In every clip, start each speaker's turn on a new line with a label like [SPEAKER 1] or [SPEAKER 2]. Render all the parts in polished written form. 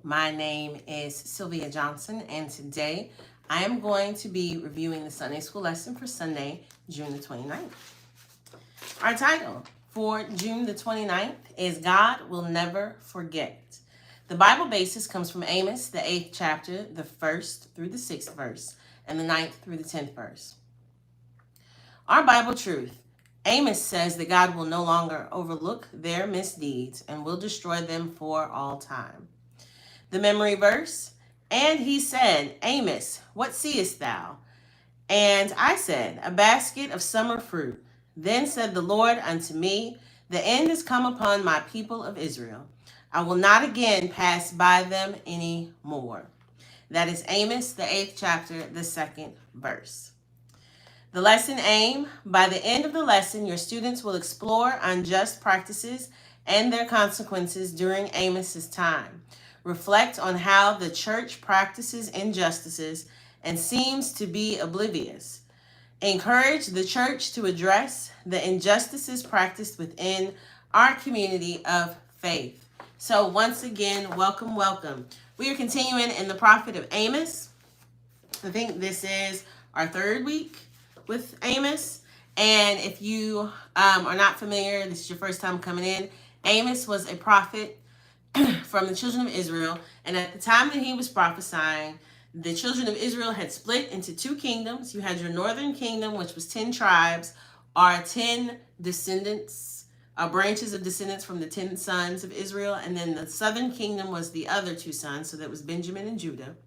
[SPEAKER 1] My name is Sylvia Johnson, and today I am going to be reviewing the Sunday School Lesson for Sunday, June the 29th. Our title for June the 29th is God Will Never Forget. The Bible basis comes from Amos, the 8th chapter, the 1st through the 6th verse, and the 9th through the 10th verse. Our Bible truth. Amos says that God will no longer overlook their misdeeds and will destroy them for all time. The memory verse, and he said, Amos, what seest thou? And I said, a basket of summer fruit. Then said the Lord unto me, the end is come upon my people of Israel. I will not again pass by them any more. That is Amos, the 8th chapter, the 2nd verse. The lesson aim. By the end of the lesson, your students will explore unjust practices and their consequences during Amos's time. Reflect on how the church practices injustices and seems to be oblivious. Encourage the church to address the injustices practiced within our community of faith. So once again, welcome, welcome. We are continuing in the prophet of Amos. I think this is our third week with Amos. And if you are not familiar, this is your first time coming in, Amos was a prophet from the children of Israel. And at the time that he was prophesying, the children of Israel had split into two kingdoms. You had your northern kingdom, which was 10 tribes, or 10 descendants, branches of descendants from the 10 sons of Israel. And then the southern kingdom was the other two sons. So that was Benjamin and Judah.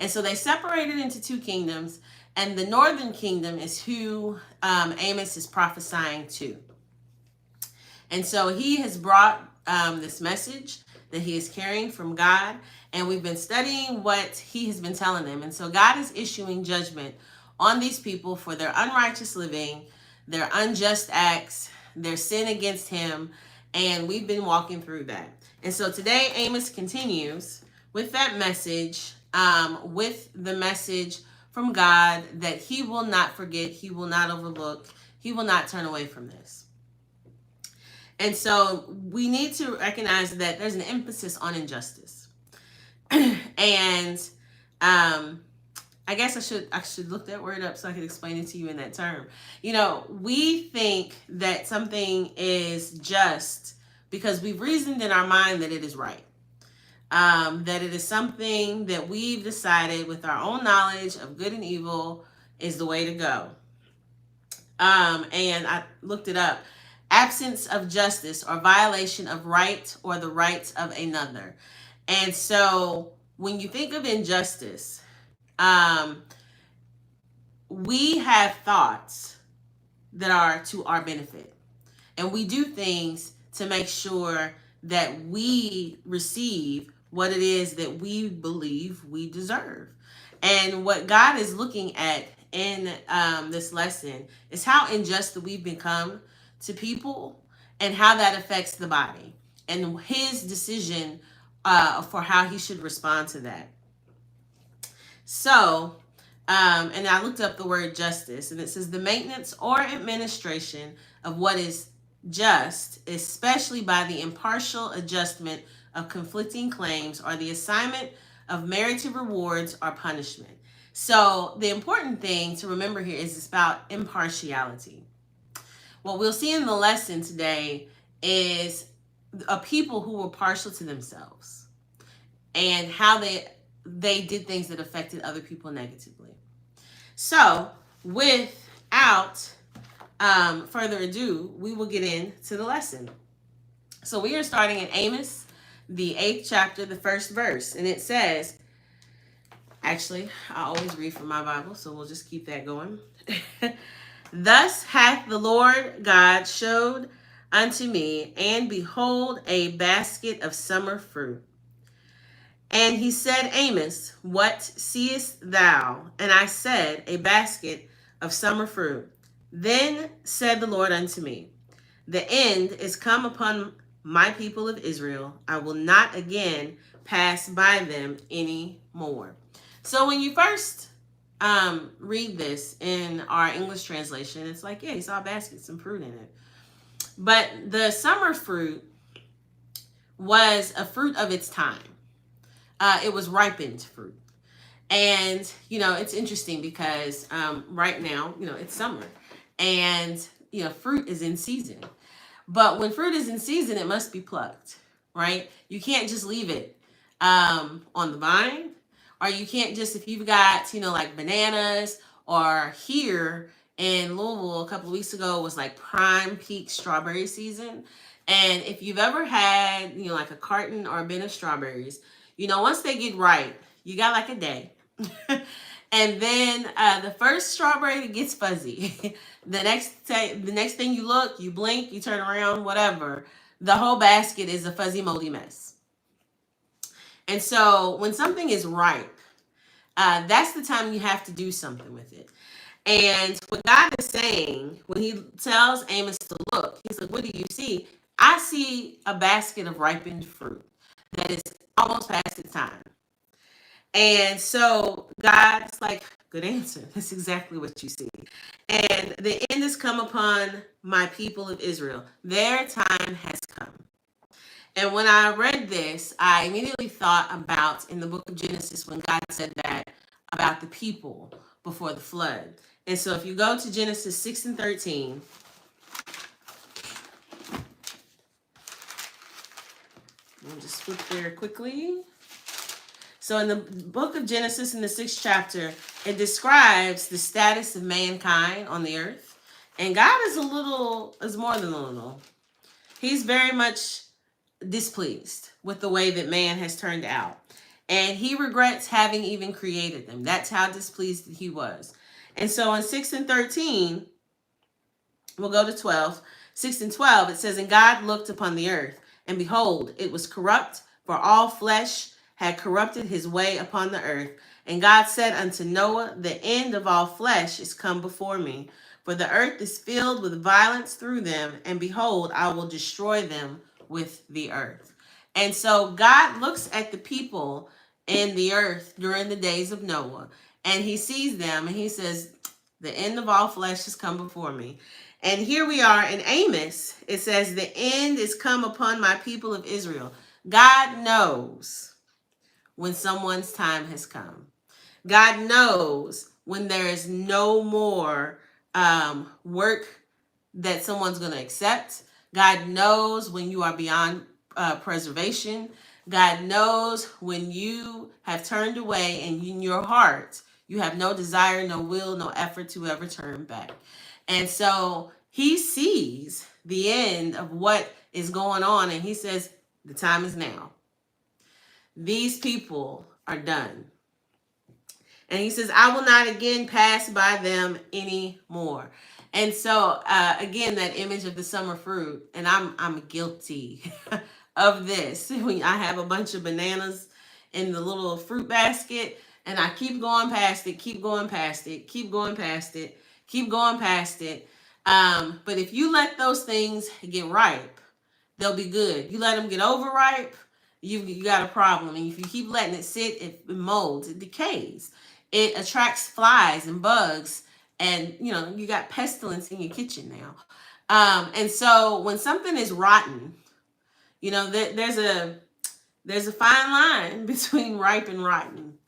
[SPEAKER 1] And so they separated into two kingdoms. And the northern kingdom is who Amos is prophesying to. And so he has brought this message that he is carrying from God. And we've been studying what he has been telling them. And so God is issuing judgment on these people for their unrighteous living, their unjust acts, their sin against him. And we've been walking through that. And so today Amos continues with that message, with the message from God that he will not forget, he will not overlook, he will not turn away from this. And so we need to recognize that there's an emphasis on injustice. And I guess I should look that word up so I can explain it to you in that term. You know, we think that something is just because we've reasoned in our mind that it is right. That it is something that we've decided with our own knowledge of good and evil is the way to go. And I looked it up. Absence of justice or violation of right or the rights of another. And so when you think of injustice, we have thoughts that are to our benefit. And we do things to make sure that we receive what it is that we believe we deserve. And what God is looking at in this lesson is how unjust that we've become to people and how that affects the body and his decision for how he should respond to that. So, and I looked up the word justice, and it says the maintenance or administration of what is just, especially by the impartial adjustment of conflicting claims or the assignment of merited rewards or punishment. So the important thing to remember here is about impartiality. What we'll see in the lesson today is a people who were partial to themselves and how they did things that affected other people negatively. So without further ado, we will get into the lesson. So we are starting in Amos, the 8th chapter, the 1st verse. And it says, actually, I always read from my Bible, so we'll just keep that going. Thus hath the Lord God showed unto me, and behold, a basket of summer fruit. And he said, Amos, what seest thou? And I said, a basket of summer fruit. Then said the Lord unto me, the end is come upon my people of Israel. I will not again pass by them any more. So when you first read this in our English translation, it's like, yeah, he saw a basket, some fruit in it. But the summer fruit was a fruit of its time. it was ripened fruit. And, it's interesting because right now, it's summer and, fruit is in season. But when fruit is in season, it must be plucked, right? You can't just leave it on the vine, or you can't just, if you've got, like bananas, or here in Louisville a couple of weeks ago was like prime peak strawberry season. And if you've ever had, like a carton or a bin of strawberries, once they get ripe, you got like a day. And then the first strawberry that gets fuzzy, the next thing you look, you blink, you turn around, whatever, the whole basket is a fuzzy, moldy mess. And so when something is ripe, that's the time you have to do something with it. And what God is saying, when he tells Amos to look, he's like, what do you see? I see a basket of ripened fruit that is almost past its time. And so God's like, good answer. That's exactly what you see. And the end has come upon my people of Israel. Their time has come. And when I read this, I immediately thought about in the book of Genesis when God said that about the people before the flood. And so if you go to Genesis 6 and 13, I'll just flip there quickly. So in the book of Genesis, in the 6th chapter, it describes the status of mankind on the earth. And God is more than a little. He's very much displeased with the way that man has turned out. And he regrets having even created them. That's how displeased he was. And so in 6 and 13, we'll go to 12. 6 and 12, it says, and God looked upon the earth, and behold, it was corrupt, for all flesh had corrupted his way upon the earth. And God said unto Noah, the end of all flesh is come before me, for the earth is filled with violence through them, and behold, I will destroy them with the earth. And so God looks at the people in the earth during the days of Noah, and he sees them, and he says, the end of all flesh has come before me. And here we are in Amos. It says, the end is come upon my people of Israel. God knows when someone's time has come. God knows when there is no more work that someone's going to accept. God knows when you are beyond preservation. God knows when you have turned away and in your heart, you have no desire, no will, no effort to ever turn back. And so he sees the end of what is going on, and he says, the time is now. These people are done. And he says, I will not again pass by them anymore. And so, again, that image of the summer fruit, and I'm guilty of this. When I have a bunch of bananas in the little fruit basket, and I keep going past it, keep going past it, keep going past it, keep going past it. But if you let those things get ripe, they'll be good. You let them get overripe, you got a problem. And if you keep letting it sit, it molds, it decays. It attracts flies and bugs, and you got pestilence in your kitchen now. And so when something is rotten, there's a fine line between ripe and rotten.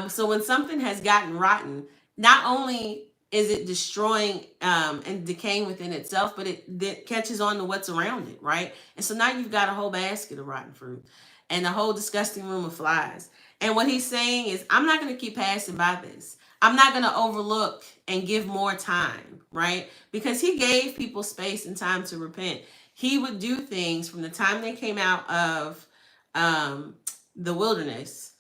[SPEAKER 1] So when something has gotten rotten, not only is it destroying and decaying within itself, but it catches on to what's around it, right? And so now you've got a whole basket of rotten fruit and a whole disgusting room of flies. And what he's saying is, I'm not going to keep passing by this. I'm not going to overlook and give more time, right? Because he gave people space and time to repent. He would do things from the time they came out of the wilderness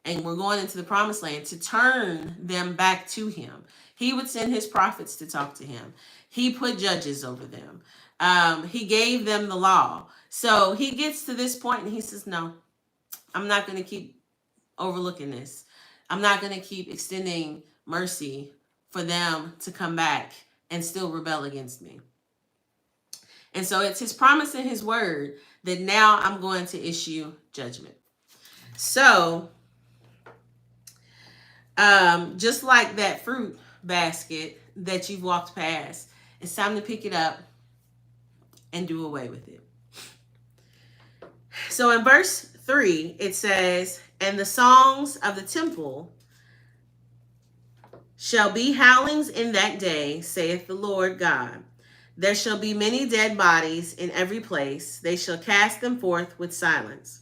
[SPEAKER 1] and we're going into the promised land to turn them back to him. He would send his prophets to talk to him. He put judges over them. He gave them the law. So he gets to this point and he says, no, I'm not going to keep overlooking this. I'm not going to keep extending mercy for them to come back and still rebel against me. And so it's his promise and his word that now I'm going to issue judgment. So just like that fruit basket that you've walked past, it's time to pick it up and do away with it. So in verse 3, it says, and the songs of the temple shall be howlings in that day, saith the Lord God. There shall be many dead bodies in every place. They shall cast them forth with silence.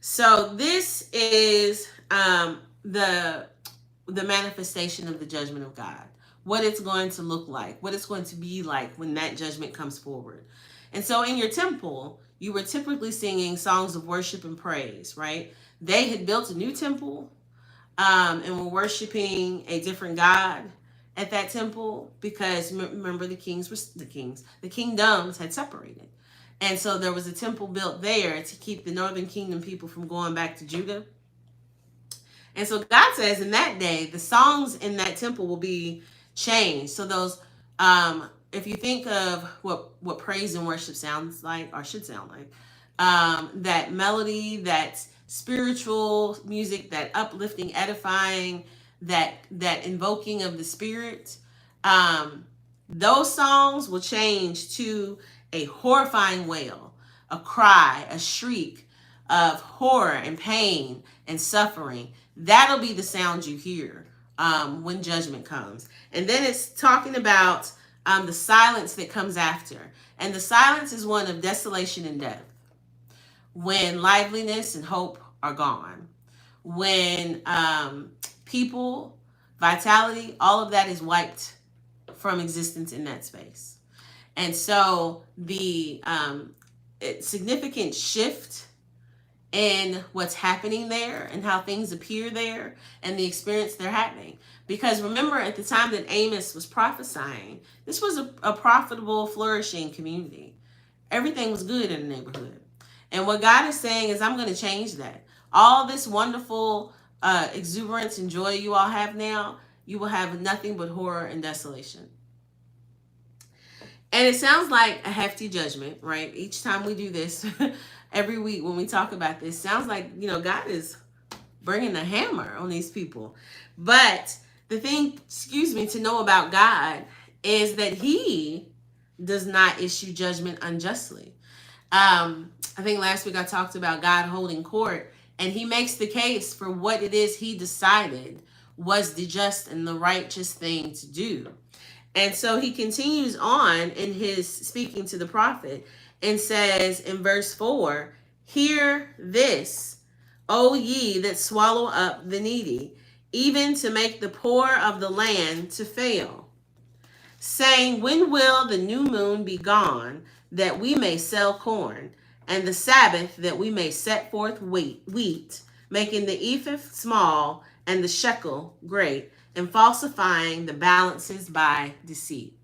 [SPEAKER 1] So this is the manifestation of the judgment of God. What it's going to look like, what it's going to be like when that judgment comes forward. And so in your temple, you were typically singing songs of worship and praise, right? They had built a new temple and were worshiping a different God at that temple because remember the kingdoms had separated. And so there was a temple built there to keep the northern kingdom people from going back to Judah. And so God says in that day, the songs in that temple will be changed. So those, if you think of what praise and worship sounds like, or should sound like, that melody, that spiritual music, that uplifting, edifying, that invoking of the Spirit, those songs will change to a horrifying wail, a cry, a shriek of horror and pain and suffering. That'll be the sound you hear when judgment comes. And then it's talking about the silence that comes after. And the silence is one of desolation and death. When liveliness and hope are gone. When people, vitality, all of that is wiped from existence in that space. And so the significant shift in what's happening there and how things appear there and the experience they're having. Because remember, at the time that Amos was prophesying, this was a profitable, flourishing community. Everything was good in the neighborhood. And what God is saying is, I'm going to change that. All this wonderful exuberance and joy you all have now, you will have nothing but horror and desolation. And it sounds like a hefty judgment, right? Each time we do this, every week when we talk about this, sounds like, God is bringing the hammer on these people. But the thing, to know about God is that he does not issue judgment unjustly. I think last week I talked about God holding court, and he makes the case for what it is he decided was the just and the righteous thing to do. And so he continues on in his speaking to the prophet and says in verse 4, hear this, O ye that swallow up the needy, even to make the poor of the land to fail, saying, when will the new moon be gone, that we may sell corn, and the Sabbath that we may set forth wheat, making the ephah small and the shekel great, and falsifying the balances by deceit.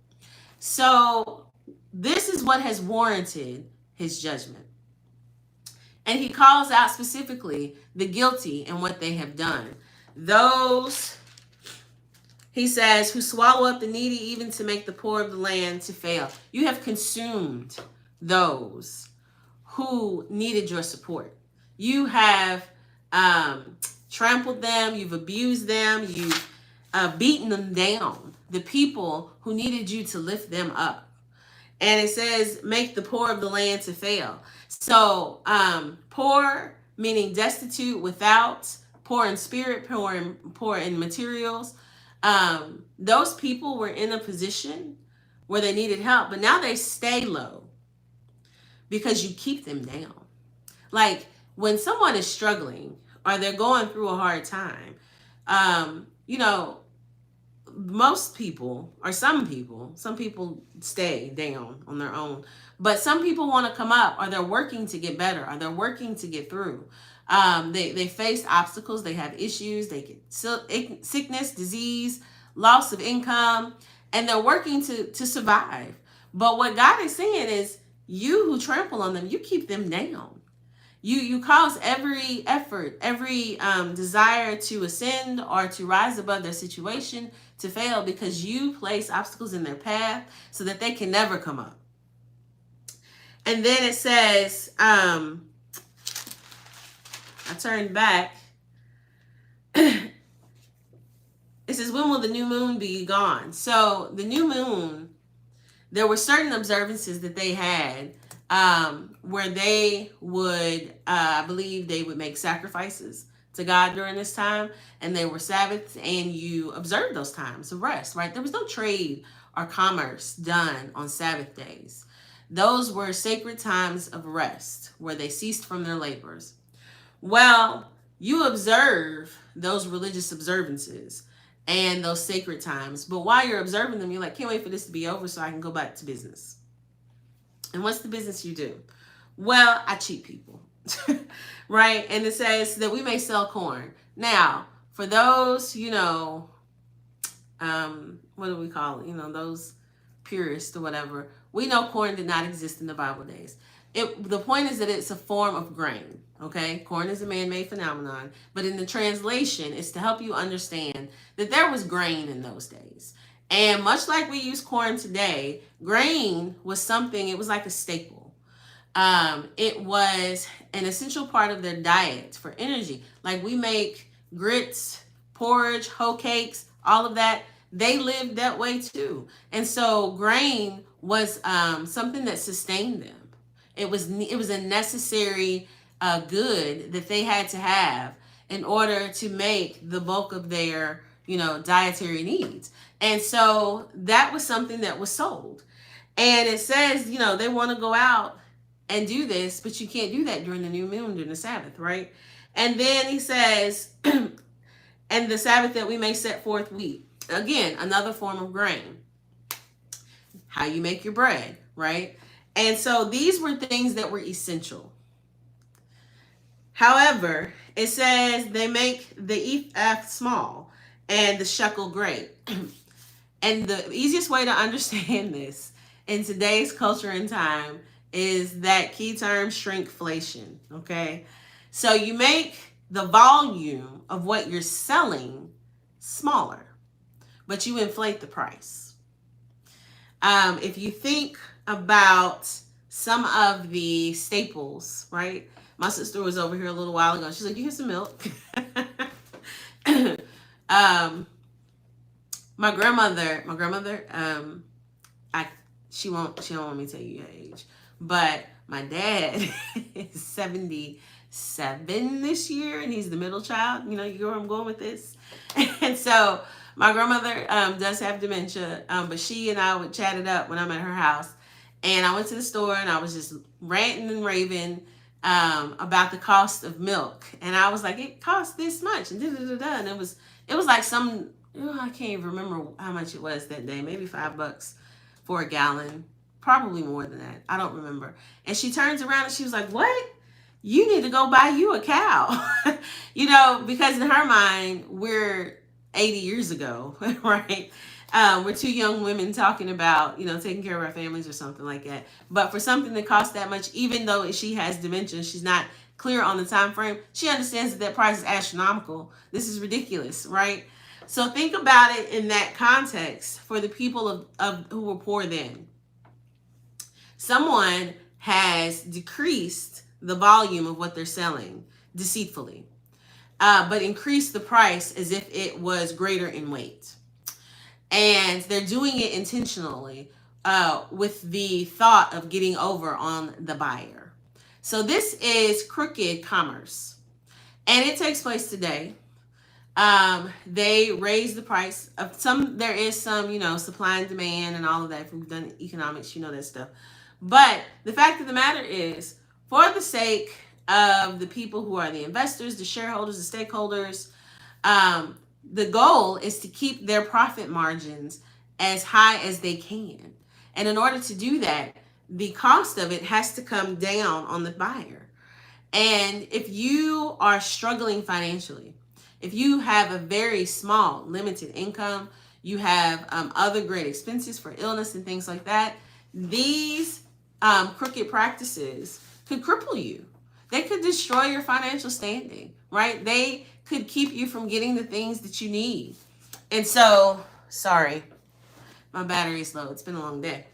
[SPEAKER 1] So this is what has warranted his judgment. And he calls out specifically the guilty and what they have done. Those, he says, who swallow up the needy even to make the poor of the land to fail. You have consumed those who needed your support. You have trampled them. You've abused them. You've beaten them down. The people who needed you to lift them up. And it says, make the poor of the land to fail. So poor, meaning destitute, without, poor in spirit, poor in materials. Those people were in a position where they needed help, but now they stay low because you keep them down. Like when someone is struggling or they're going through a hard time, most people, or some people stay down on their own, but some people want to come up, or they're working to get better, or they're working to get through. They face obstacles, they have issues, they get sickness, disease, loss of income, and they're working to survive. But what God is saying is, you who trample on them, you keep them down. You cause every effort, every desire to ascend or to rise above their situation to fail, because you place obstacles in their path so that they can never come up. And then it says, I turned back. It says, when will the new moon be gone? So the new moon, there were certain observances that they had where they would, I believe they would make sacrifices to God during this time, and they were Sabbaths, and you observed those times of rest, right? There was no trade or commerce done on Sabbath days. Those were sacred times of rest where they ceased from their labors. Well, you observe those religious observances and those sacred times, but while you're observing them, you're like, can't wait for this to be over so I can go back to business. And what's the business you do? Well, I cheat people, right? And it says that we may sell corn. Now, for those, what do we call it? Those purists or whatever, we know corn did not exist in the Bible days. The point is that it's a form of grain, okay? Corn is a man-made phenomenon, but in the translation, it's to help you understand that there was grain in those days. And much like we use corn today, grain was something, it was like a staple. It was an essential part of their diet for energy. Like we make grits, porridge, hoe cakes, all of that. They lived that way too. And so grain was something that sustained them. It was a necessary good that they had to have in order to make the bulk of their, dietary needs. And so that was something that was sold. And it says, they want to go out and do this, but you can't do that during the new moon, during the Sabbath, right? And then he says, and the Sabbath that we may set forth wheat. Again, another form of grain. How you make your bread, right? And so these were things that were essential. However, it says they make the ephah small and the shekel great. And the easiest way to understand this in today's culture and time is that key term shrinkflation, okay? So you make the volume of what you're selling smaller, but you inflate the price. If you think about some of the staples, right? My sister was over here a little while ago. She's like, you get some milk. My grandmother, she don't want me to tell you her age, but my dad is 77 this year, and he's the middle child. You get where I'm going with this. And so my grandmother does have dementia, but she and I would chat it up when I'm at her house. And I went to the store and I was just ranting and raving about the cost of milk. And I was like, it costs this much, and da-da-da-da. And it was like some, I can't even remember how much it was that day, maybe $5 for a gallon, probably more than that. I don't remember. And she turns around and she was like, what? You need to go buy you a cow. Because in her mind, we're 80 years ago, right? We're two young women talking about, taking care of our families or something like that. But for something that costs that much, even though she has dementia, she's not clear on the time frame, she understands that price is astronomical. This is ridiculous, right? So think about it in that context for the people of who were poor then. Someone has decreased the volume of what they're selling deceitfully, but increased the price as if it was greater in weight. And they're doing it intentionally with the thought of getting over on the buyer. So this is crooked commerce. And it takes place today. They raise the price of some, there is some, supply and demand and all of that. If we've done economics, that stuff. But the fact of the matter is, for the sake of the people who are the investors, the shareholders, the stakeholders, the goal is to keep their profit margins as high as they can. And in order to do that, the cost of it has to come down on the buyer. And if you are struggling financially, if you have a very small, limited income, you have other great expenses for illness and things like that, these crooked practices could cripple you. They could destroy your financial standing, right? They could keep you from getting the things that you need. And so, sorry, my battery is low. It's been a long day.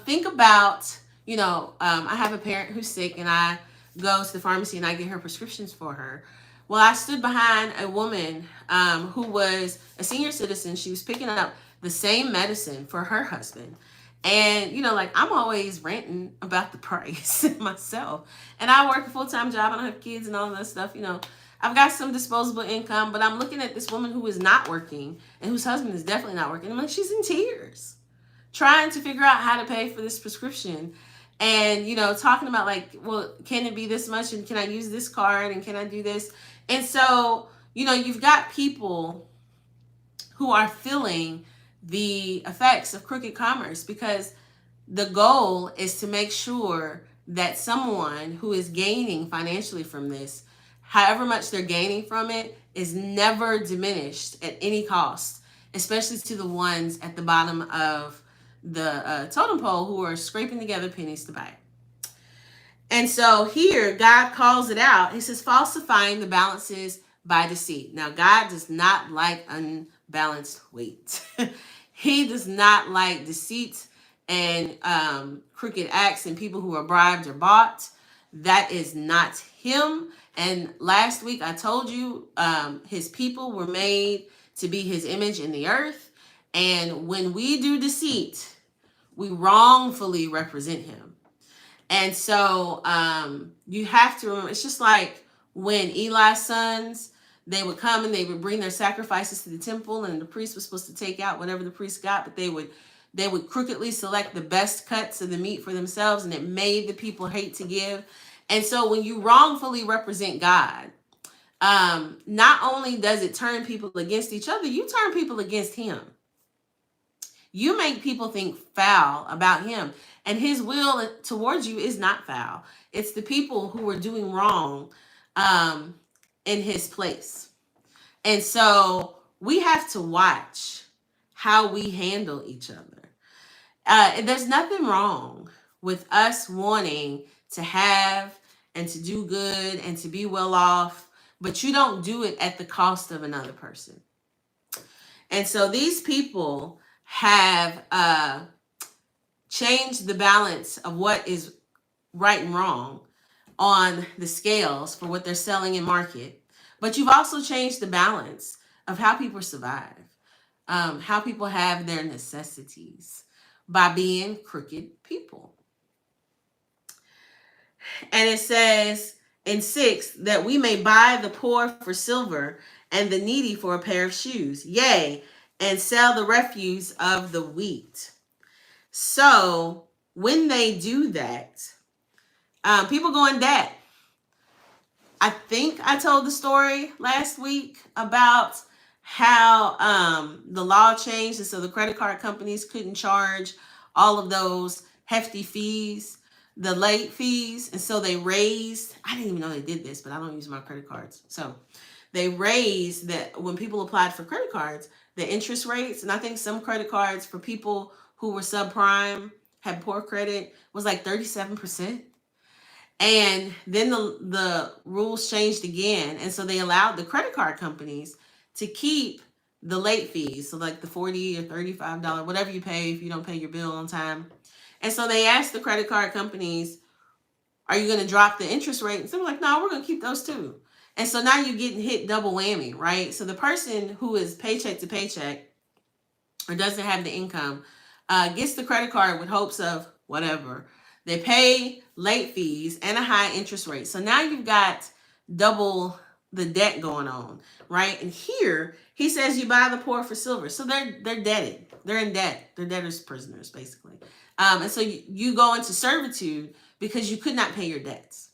[SPEAKER 1] Think about, I have a parent who's sick and I go to the pharmacy and I get her prescriptions for her. Well, I stood behind a woman who was a senior citizen. She was picking up the same medicine for her husband. And, like, I'm always ranting about the price myself. And I work a full-time job. I don't have kids and all that stuff. I've got some disposable income, but I'm looking at this woman who is not working and whose husband is definitely not working. I'm like, she's in tears, trying to figure out how to pay for this prescription. And, talking about like, well, can it be this much? And can I use this card? And can I do this? And so, you've got people who are feeling the effects of crooked commerce, because the goal is to make sure that someone who is gaining financially from this, however much they're gaining from it, is never diminished at any cost, especially to the ones at the bottom of the totem pole who are scraping together pennies to buy it. And so here, God calls it out. He says, falsifying the balances by deceit. Now, God does not like unbalanced weight. He does not like deceit and crooked acts and people who are bribed or bought. That is not him. And last week I told you his people were made to be his image in the earth. And when we do deceit, we wrongfully represent him. And so you have to remember, it's just like when Eli's sons, they would come and they would bring their sacrifices to the temple, and the priest was supposed to take out whatever the priest got, but they would crookedly select the best cuts of the meat for themselves, and it made the people hate to give. And so when you wrongfully represent God, not only does it turn people against each other, you turn people against him. You make people think foul about him, and his will towards you is not foul. It's the people who are doing wrong in his place. And so we have to watch how we handle each other. There's nothing wrong with us wanting to have and to do good and to be well off, but you don't do it at the cost of another person. And so these people have changed the balance of what is right and wrong on the scales for what they're selling in market. But you've also changed the balance of how people survive, how people have their necessities by being crooked people. And it says in 6 that we may buy the poor for silver and the needy for a pair of shoes, yea, and sell the refuse of the wheat. So when they do that, people go in debt. I think I told the story last week about how the law changed, and so the credit card companies couldn't charge all of those hefty fees, the late fees. And so they raised, I didn't even know they did this, but I don't use my credit cards. So they raised that when people applied for credit cards, the interest rates. And I think some credit cards for people who were subprime, had poor credit, was like 37%. And then the rules changed again. And so they allowed the credit card companies to keep the late fees. So like the $40 or $35, whatever you pay if you don't pay your bill on time. And so they asked the credit card companies, are you going to drop the interest rate? And so they're like, no, we're going to keep those too. And so now you're getting hit double whammy, right? So the person who is paycheck to paycheck or doesn't have the income gets the credit card with hopes of whatever. They pay late fees and a high interest rate. So now you've got double the debt going on, right? And here he says you buy the poor for silver. So they're debted. They're in debt. They're debtors, prisoners, basically. And so you go into servitude because you could not pay your debts.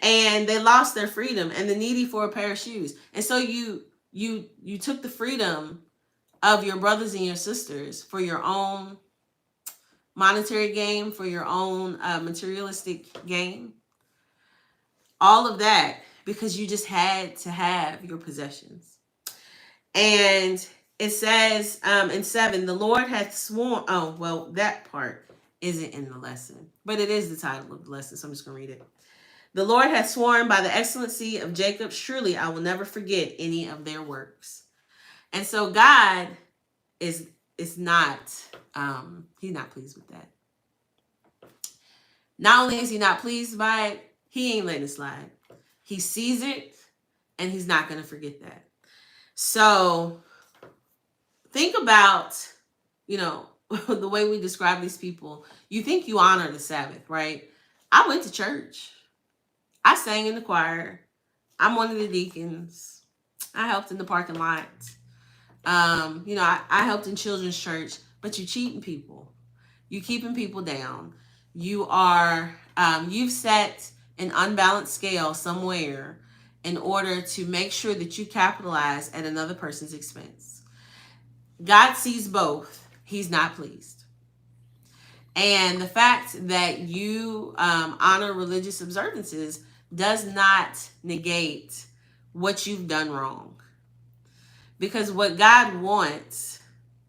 [SPEAKER 1] And they lost their freedom, and the needy for a pair of shoes. And so you took the freedom of your brothers and your sisters for your own monetary gain, for your own materialistic gain. All of that because you just had to have your possessions. And it says in 7, the Lord hath sworn. Oh, well, that part isn't in the lesson, but it is the title of the lesson, so I'm just going to read it. The Lord hath sworn by the excellency of Jacob, surely I will never forget any of their works. And so God is not, he's not pleased with that. Not only is he not pleased by it, he ain't letting it slide. He sees it, and he's not going to forget that. So think about, the way we describe these people, you think you honor the Sabbath, right? I went to church. I sang in the choir. I'm one of the deacons. I helped in the parking lot. I helped in children's church, but you cheating people. You keeping people down. You've set an unbalanced scale somewhere in order to make sure that you capitalize at another person's expense. God sees both. He's not pleased. And the fact that you honor religious observances does not negate what you've done wrong. Because what God wants,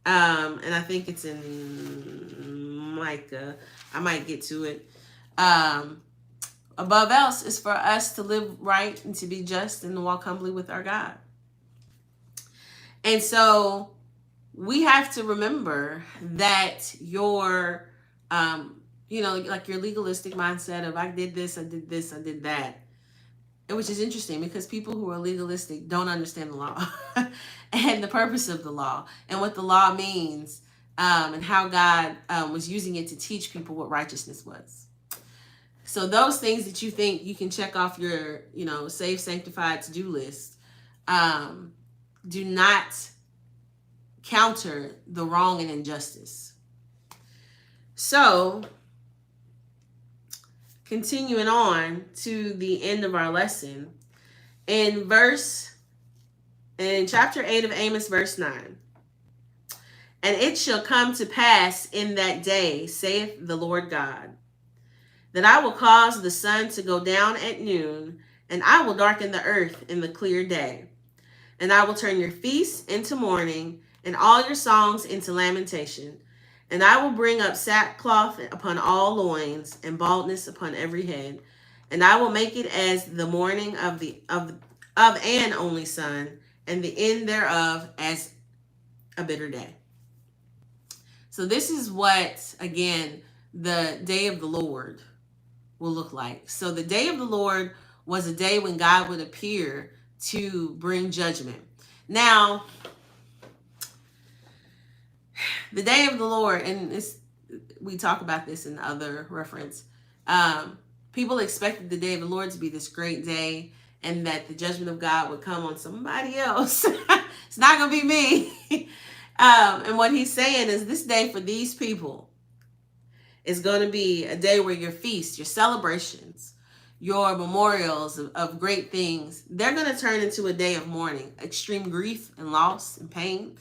[SPEAKER 1] and I think it's in Micah, I might get to it, above else is for us to live right and to be just and to walk humbly with our God. And so we have to remember that your, like your legalistic mindset of I did this, I did this, I did that, which is interesting because people who are legalistic don't understand the law and the purpose of the law and what the law means, and how God was using it to teach people what righteousness was. So those things that you think you can check off your, saved, sanctified to-do list, do not counter the wrong and injustice. So, continuing on to the end of our lesson, in chapter 8 of Amos, verse 9, and it shall come to pass in that day, saith the Lord God, that I will cause the sun to go down at noon, and I will darken the earth in the clear day. And I will turn your feasts into mourning, and all your songs into lamentation. And I will bring up sackcloth upon all loins, and baldness upon every head. And I will make it as the mourning of an only son, and the end thereof as a bitter day. So this is what, again, the day of the Lord will look like. So the day of the Lord was a day when God would appear to bring judgment. Now, the day of the Lord, and we talk about this in other reference, people expected the day of the Lord to be this great day and that the judgment of God would come on somebody else. It's not going to be me. And what he's saying is this day for these people is going to be a day where your feasts, your celebrations, your memorials of great things, they're going to turn into a day of mourning, extreme grief and loss and pain.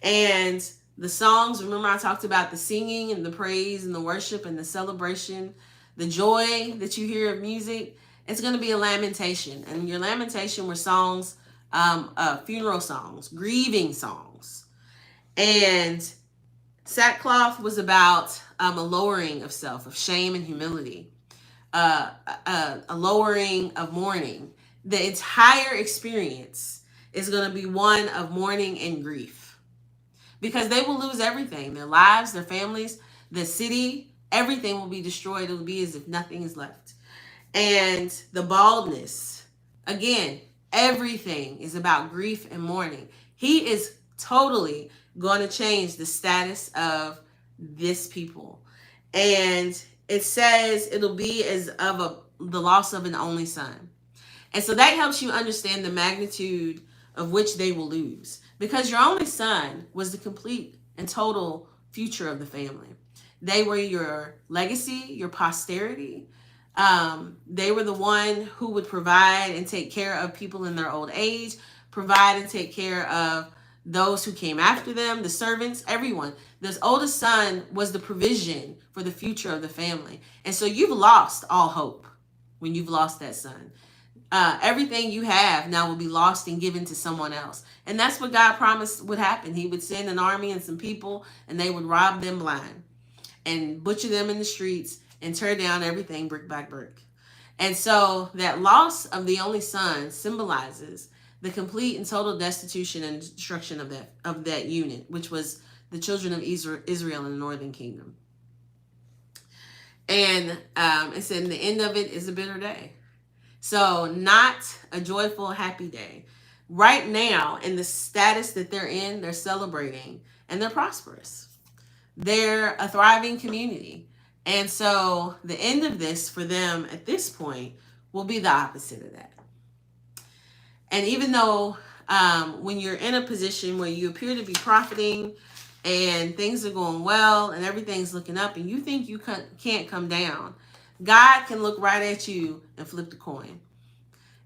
[SPEAKER 1] And the songs, remember I talked about the singing and the praise and the worship and the celebration, the joy that you hear of music, it's going to be a lamentation. And your lamentation were songs, funeral songs, grieving songs. And sackcloth was about a lowering of self, of shame and humility, a lowering of mourning. The entire experience is going to be one of mourning and grief because they will lose everything, their lives, their families, the city, everything will be destroyed. It will be as if nothing is left. And the baldness, again, everything is about grief and mourning. He is totally going to change the status of this people. And it says it'll be as of the loss of an only son. And so that helps you understand the magnitude of which they will lose. Because your only son was the complete and total future of the family. They were your legacy, your posterity. They were the one who would provide and take care of people in their old age, provide and take care of those who came after them, the servants, everyone. This oldest son was the provision for the future of the family. And so you've lost all hope when you've lost that son. Everything you have now will be lost and given to someone else. And that's what God promised would happen. He would send an army and some people, and they would rob them blind and butcher them in the streets and tear down everything brick by brick. And so that loss of the only son symbolizes the complete and total destitution and destruction of that unit, which was the children of Israel in the northern kingdom. And it said the end of it is a bitter day. So not a joyful, happy day. Right now, in the status that they're in, they're celebrating and they're prosperous. They're a thriving community. And so the end of this for them at this point will be the opposite of that. And even though when you're in a position where you appear to be profiting and things are going well and everything's looking up and you think you can't come down, God can look right at you and flip the coin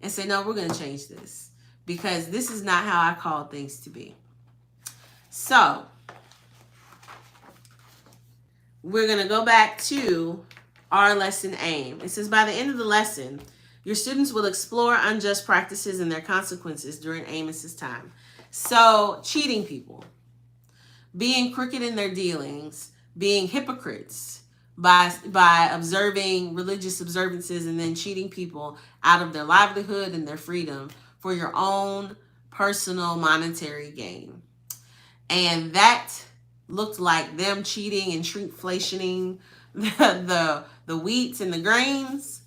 [SPEAKER 1] and say, no, we're going to change this because this is not how I called things to be. So we're going to go back to our lesson aim. It says, by the end of the lesson, your students will explore unjust practices and their consequences during Amos's time. So, cheating people, being crooked in their dealings, being hypocrites by observing religious observances and then cheating people out of their livelihood and their freedom for your own personal monetary gain. And that looked like them cheating and shrinkflationing the wheats and the grains.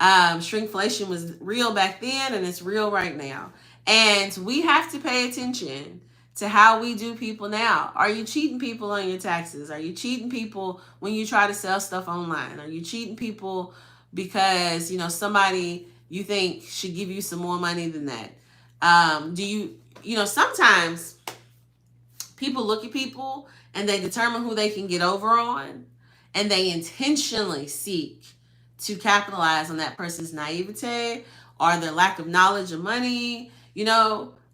[SPEAKER 1] Shrinkflation was real back then and it's real right now. And we have to pay attention to how we do people now. Are you cheating people on your taxes? Are you cheating people when you try to sell stuff online? Are you cheating people because, somebody you think should give you some more money than that? Sometimes people look at people and they determine who they can get over on, and they intentionally seek to capitalize on that person's naivete or their lack of knowledge of money,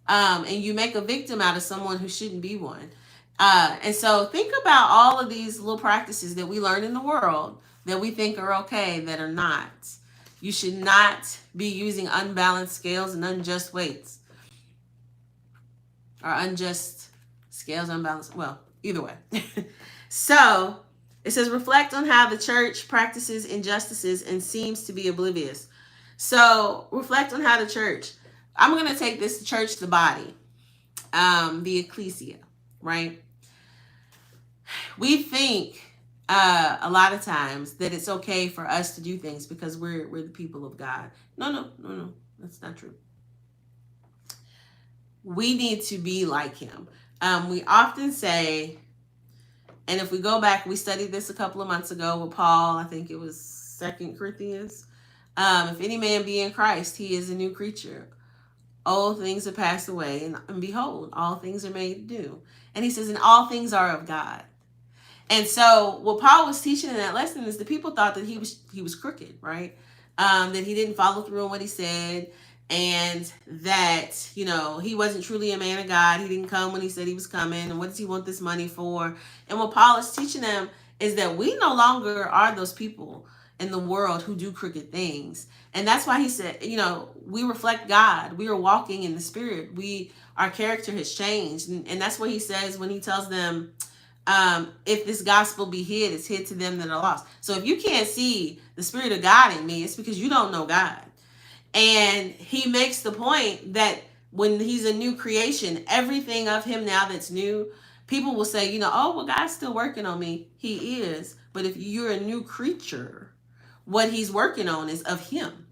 [SPEAKER 1] and you make a victim out of someone who shouldn't be one. And so think about all of these little practices that we learn in the world that we think are okay that are not. You should not be using unbalanced scales and unjust weights. Or unjust scales, unbalanced. Well, either way. So it says, reflect on how the church practices injustices and seems to be oblivious. So reflect on how the church, I'm going to take this church, the body, the ecclesia, right? We think a lot of times that it's okay for us to do things because we're the people of God. No, that's not true. We need to be like him. We often say, and if we go back, we studied this a couple of months ago with Paul. I think it was 2 Corinthians. If any man be in Christ, he is a new creature. Old things have passed away, and behold, all things are made new. And he says, and all things are of God. And so what Paul was teaching in that lesson is the people thought that he was crooked, right? That he didn't follow through on what he said, and that, he wasn't truly a man of God. He didn't come when he said he was coming. And what does he want this money for? And what Paul is teaching them is that we no longer are those people in the world who do crooked things. And that's why he said, we reflect God. We are walking in the Spirit. Our character has changed. And that's what he says when he tells them, if this gospel be hid, it's hid to them that are lost. So if you can't see the Spirit of God in me, it's because you don't know God. And he makes the point that when he's a new creation, everything of him now that's new, people will say, God's still working on me. He is. But if you're a new creature, what he's working on is of him.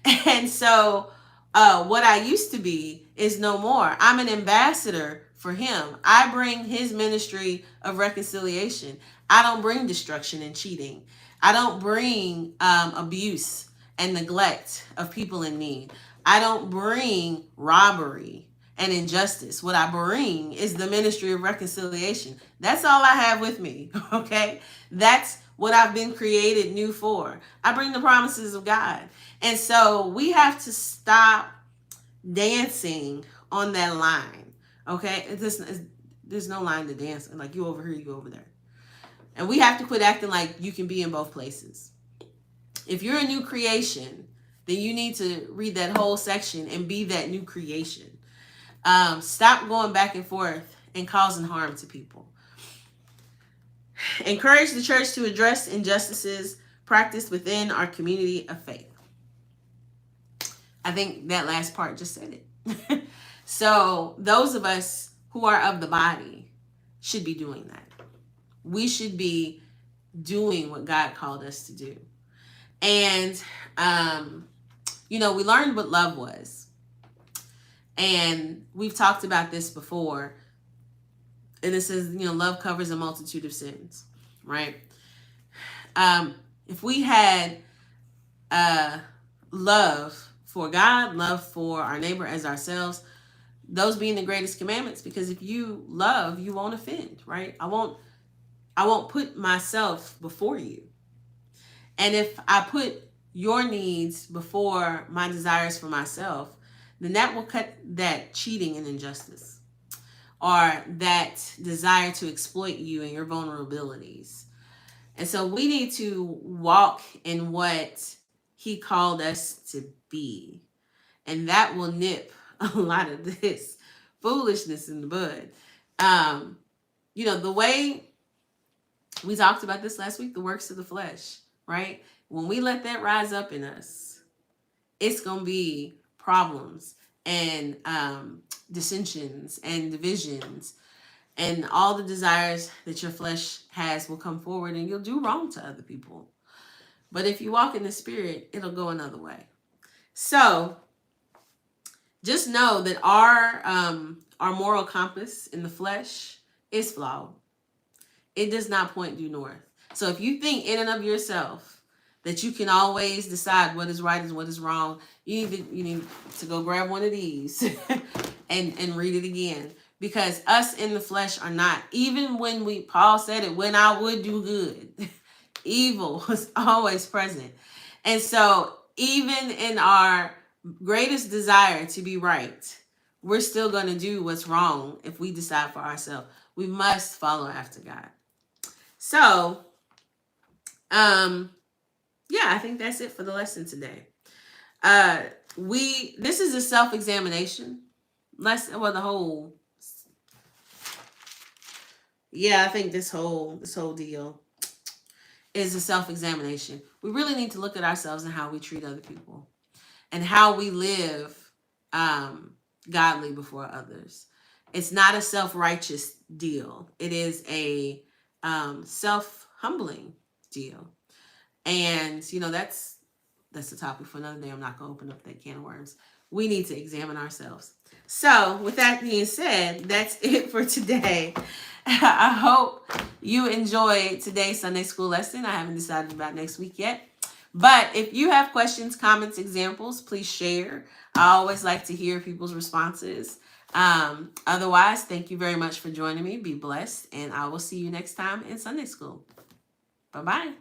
[SPEAKER 1] And so what I used to be is no more. I'm an ambassador for him. I bring his ministry of reconciliation. I don't bring destruction and cheating. I don't bring abuse and neglect of people in need. I don't bring robbery and injustice. What I bring is the ministry of reconciliation. That's all I have with me, okay? That's what I've been created new for. I bring the promises of God. And so we have to stop dancing on that line, okay? There's no line to dance. Like, you over here, you go over there. And we have to quit acting like you can be in both places. If you're a new creation, then you need to read that whole section and be that new creation. Stop going back and forth and causing harm to people. Encourage the church to address injustices practiced within our community of faith. I think that last part just said it. So those of us who are of the body should be doing that. We should be doing what God called us to do. And, we learned what love was. And we've talked about this before. And it says, love covers a multitude of sins, right? If we had love for God, love for our neighbor as ourselves, those being the greatest commandments, because if you love, you won't offend, right? I won't put myself before you. And if I put your needs before my desires for myself, then that will cut that cheating and injustice, or that desire to exploit you and your vulnerabilities. And so we need to walk in what he called us to be. And that will nip a lot of this foolishness in the bud. The way we talked about this last week, the works of the flesh, right? When we let that rise up in us, it's going to be problems and dissensions and divisions, and all the desires that your flesh has will come forward, and you'll do wrong to other people. But if you walk in the Spirit, it'll go another way. So just know that our moral compass in the flesh is flawed. It does not point due north. So if you think in and of yourself that you can always decide what is right and what is wrong, you need to go grab one of these and read it again. Because us in the flesh are not. Even when Paul said it, when I would do good, evil was always present. And so even in our greatest desire to be right, we're still going to do what's wrong if we decide for ourselves. We must follow after God. So, I think that's it for the lesson today. This is a self-examination lesson. Well, I think this whole deal is a self-examination. We really need to look at ourselves and how we treat other people and how we live godly before others. It's not a self-righteous deal. It is a self-humbling deal. And, that's the topic for another day. I'm not going to open up that can of worms. We need to examine ourselves. So with that being said, that's it for today. I hope you enjoyed today's Sunday school lesson. I haven't decided about next week yet. But if you have questions, comments, examples, please share. I always like to hear people's responses. Otherwise, thank you very much for joining me. Be blessed. And I will see you next time in Sunday school. Bye-bye.